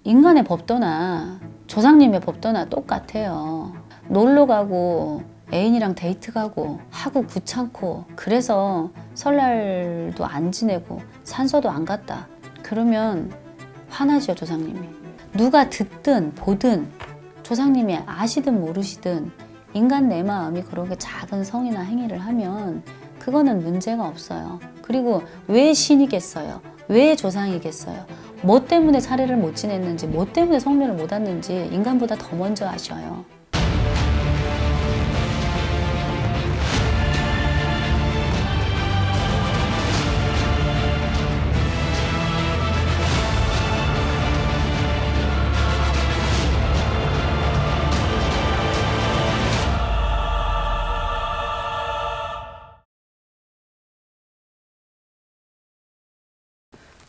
인간의 법도나 조상님의 법도나 똑같아요. 놀러 가고 애인이랑 데이트 가고 하고 귀찮고 그래서 설날도 안 지내고 산소도 안 갔다. 그러면 화나죠, 조상님이. 누가 듣든 보든 조상님이 아시든 모르시든 인간 내 마음이 그렇게 작은 성이나 행위를 하면 그거는 문제가 없어요. 그리고 왜 신이겠어요? 왜 조상이겠어요? 뭐 때문에 차례를 못 지냈는지, 뭐 때문에 성묘를 못 왔는지 인간보다 더 먼저 아셔요.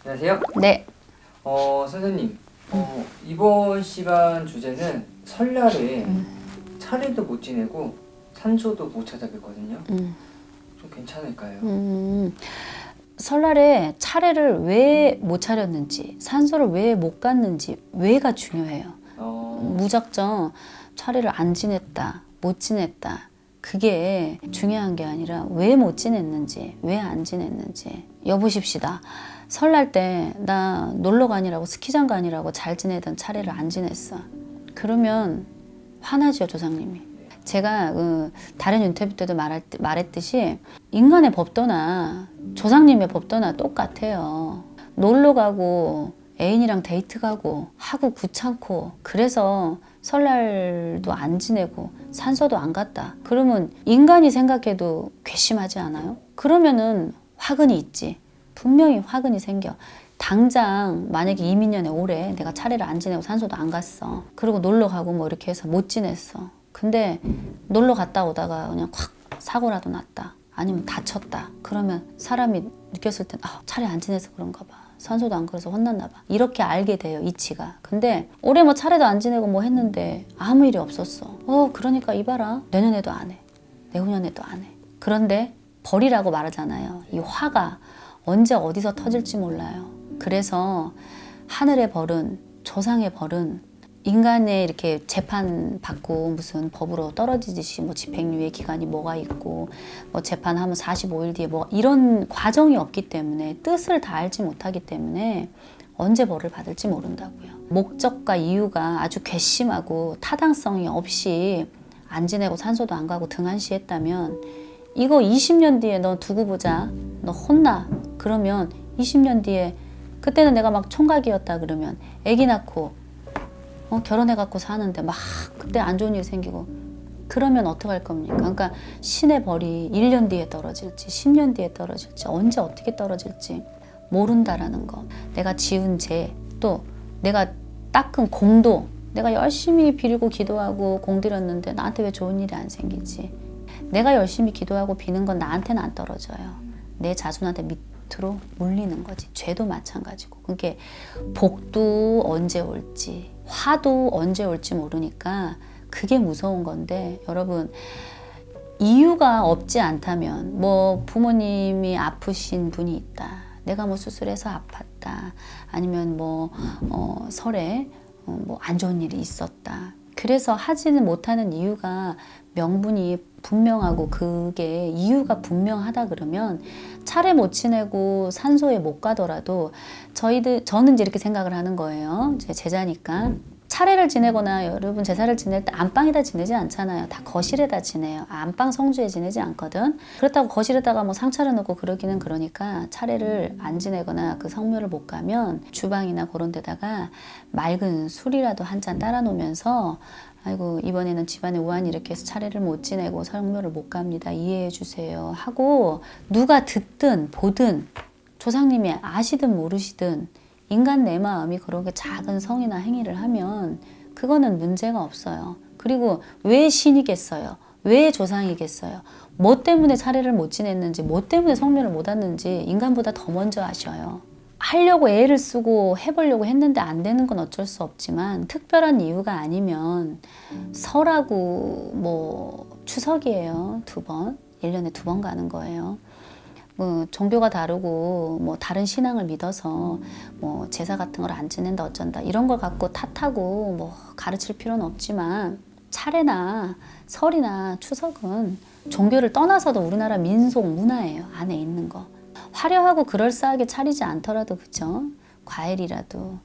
안녕하세요. 네. 선생님, 이번 시간 주제는 설날에 차례도 못 지내고 산소도 못 찾아뵙거든요. 좀 괜찮을까요? 설날에 차례를 왜 못 차렸는지, 산소를 왜 못 갔는지, 왜가 중요해요. 무작정 차례를 안 지냈다, 못 지냈다. 그게 중요한 게 아니라 왜 못 지냈는지, 왜 안 지냈는지. 여보십시다. 설날 때 나 놀러 가니라고 스키장 가니라고 잘 지내던 차례를 안 지냈어. 그러면 화나죠, 조상님이. 제가 다른 인터뷰 때도 말했듯이 인간의 법도나 조상님의 법도나 똑같아요. 놀러 가고 애인이랑 데이트 가고 하고 귀찮고 그래서 설날도 안 지내고 산소도 안 갔다. 그러면 인간이 생각해도 괘씸하지 않아요? 그러면은 화근이 있지. 분명히 화근이 생겨. 당장 만약에 이민년에 올해 내가 차례를 안 지내고 산소도 안 갔어. 그리고 놀러 가고 뭐 이렇게 해서 못 지냈어. 근데 놀러 갔다 오다가 그냥 확 사고라도 났다. 아니면 다쳤다. 그러면 사람이 느꼈을 땐 차례 안 지내서 그런가 봐. 산소도 안 그래서 혼났나 봐. 이렇게 알게 돼요, 이치가. 근데 올해 뭐 차례도 안 지내고 뭐 했는데 아무 일이 없었어. 그러니까 이봐라. 내년에도 안 해. 내후년에도 안 해. 그런데 벌이라고 말하잖아요. 이 화가 언제 어디서 터질지 몰라요. 그래서 하늘의 벌은, 조상의 벌은 인간의 이렇게 재판 받고 무슨 법으로 떨어지듯이 뭐 집행유예 기간이 뭐가 있고 뭐 재판하면 45일 뒤에 뭐 이런 과정이 없기 때문에 뜻을 다 알지 못하기 때문에 언제 벌을 받을지 모른다고요. 목적과 이유가 아주 괘씸하고 타당성이 없이 안 지내고 산소도 안 가고 등한시했다면 이거 20년 뒤에 너 두고 보자. 너 혼나. 그러면 20년 뒤에 그때는 내가 막 총각이었다 그러면 아기 낳고 결혼해갖고 사는데 막 그때 안 좋은 일 생기고 그러면 어떡할 겁니까? 그러니까 신의 벌이 1년 뒤에 떨어질지 10년 뒤에 떨어질지 언제 어떻게 떨어질지 모른다라는 거. 내가 지은 죄, 또 내가 닦은 공도 내가 열심히 빌고 기도하고 공들였는데 나한테 왜 좋은 일이 안 생기지? 내가 열심히 기도하고 비는 건 나한테는 안 떨어져요. 내 자손한테 밑으로 물리는 거지. 죄도 마찬가지고. 그게 복도 언제 올지 화도 언제 올지 모르니까 그게 무서운 건데 여러분 이유가 없지 않다면 뭐 부모님이 아프신 분이 있다. 내가 뭐 수술해서 아팠다. 아니면 뭐 설에 뭐 안 좋은 일이 있었다. 그래서 하지는 못하는 이유가 명분이 분명하고 그게 이유가 분명하다 그러면 차례 못 지내고 산소에 못 가더라도 저는 이제 이렇게 생각을 하는 거예요. 제 제자니까. 차례를 지내거나 여러분 제사를 지낼 때 안방에다 지내지 않잖아요. 다 거실에다 지내요. 안방 성주에 지내지 않거든. 그렇다고 거실에다가 뭐 상차려 놓고 그러기는 그러니까 차례를 안 지내거나 그 성묘를 못 가면 주방이나 그런 데다가 맑은 술이라도 한 잔 따라 놓으면서 아이고 이번에는 집안에 우환이 이렇게 해서 차례를 못 지내고 성묘를 못 갑니다. 이해해 주세요 하고 누가 듣든 보든 조상님이 아시든 모르시든 인간 내 마음이 그렇게 작은 성이나 행위를 하면 그거는 문제가 없어요. 그리고 왜 신이겠어요? 왜 조상이겠어요? 뭐 때문에 차례를 못 지냈는지 뭐 때문에 성묘를 못 왔는지 인간보다 더 먼저 아셔요. 하려고 애를 쓰고 해보려고 했는데 안 되는 건 어쩔 수 없지만 특별한 이유가 아니면 설하고 뭐 추석이에요. 2번. 1년에 2번 가는 거예요. 뭐 종교가 다르고 뭐 다른 신앙을 믿어서 뭐 제사 같은 걸 안 지낸다 어쩐다 이런 걸 갖고 탓하고 뭐 가르칠 필요는 없지만 차례나 설이나 추석은 종교를 떠나서도 우리나라 민속 문화예요. 안에 있는 거. 화려하고 그럴싸하게 차리지 않더라도 그죠? 과일이라도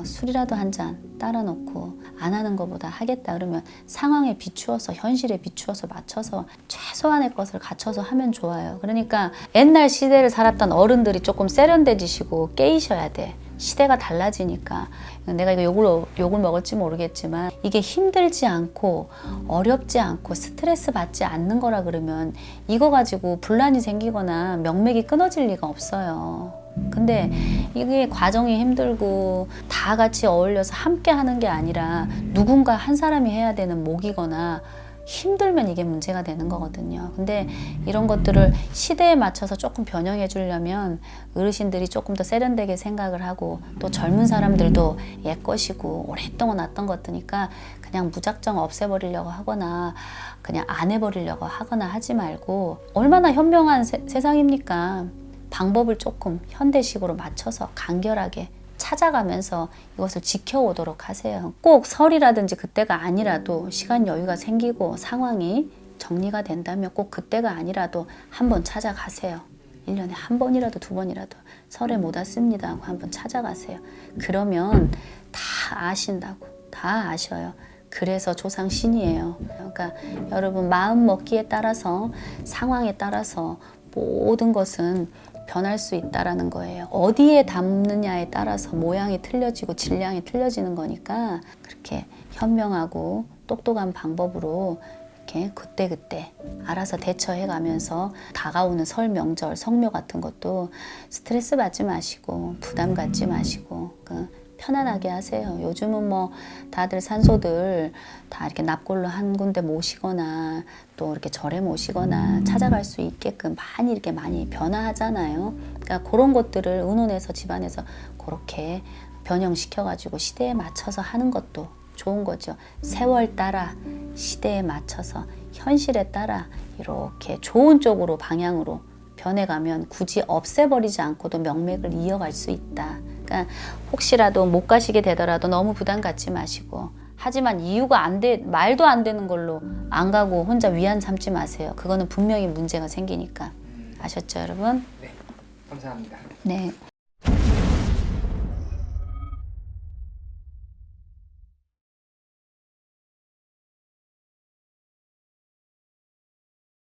술이라도 한 잔 따라 놓고 안 하는 것보다 하겠다 그러면 상황에 비추어서 현실에 비추어서 맞춰서 최소한의 것을 갖춰서 하면 좋아요. 그러니까 옛날 시대를 살았던 어른들이 조금 세련돼지시고 깨이셔야 돼. 시대가 달라지니까 내가 이거 욕을 먹을지 모르겠지만 이게 힘들지 않고 어렵지 않고 스트레스 받지 않는 거라 그러면 이거 가지고 분란이 생기거나 명맥이 끊어질 리가 없어요. 근데 이게 과정이 힘들고 다 같이 어울려서 함께 하는 게 아니라 누군가 한 사람이 해야 되는 몫이거나 힘들면 이게 문제가 되는 거거든요. 근데 이런 것들을 시대에 맞춰서 조금 변형해 주려면 어르신들이 조금 더 세련되게 생각을 하고 또 젊은 사람들도 옛 것이고 오랫동안 왔던 것들이니까 그냥 무작정 없애버리려고 하거나 그냥 안 해버리려고 하거나 하지 말고 얼마나 현명한 세상입니까? 방법을 조금 현대식으로 맞춰서 간결하게 찾아가면서 이것을 지켜오도록 하세요. 꼭 설이라든지 그때가 아니라도 시간 여유가 생기고 상황이 정리가 된다면 꼭 그때가 아니라도 한번 찾아가세요. 1년에 한 번이라도 두 번이라도 설에 못 왔습니다 하고 한번 찾아가세요. 그러면 다 아신다고. 다 아셔요. 그래서 조상신이에요. 그러니까 여러분 마음 먹기에 따라서 상황에 따라서 모든 것은 변할 수 있다라는 거예요. 어디에 담느냐에 따라서 모양이 틀려지고 질량이 틀려지는 거니까 그렇게 현명하고 똑똑한 방법으로 이렇게 그때그때 알아서 대처해 가면서 다가오는 설, 명절, 성묘 같은 것도 스트레스 받지 마시고 부담 갖지 마시고 편안하게 하세요. 요즘은 뭐 다들 산소들 다 이렇게 납골로 한 군데 모시거나 또 이렇게 절에 모시거나 찾아갈 수 있게끔 많이 변화하잖아요. 그러니까 그런 것들을 의논해서 집안에서 그렇게 변형시켜가지고 시대에 맞춰서 하는 것도 좋은 거죠. 세월 따라 시대에 맞춰서 현실에 따라 이렇게 좋은 쪽으로 방향으로 변해가면 굳이 없애버리지 않고도 명맥을 이어갈 수 있다. 그러니까 혹시라도 못 가시게 되더라도 너무 부담 갖지 마시고 하지만 이유가 말도 안 되는 걸로 안 가고 혼자 위안 삼지 마세요. 그거는 분명히 문제가 생기니까. 아셨죠, 여러분? 네, 감사합니다. 네.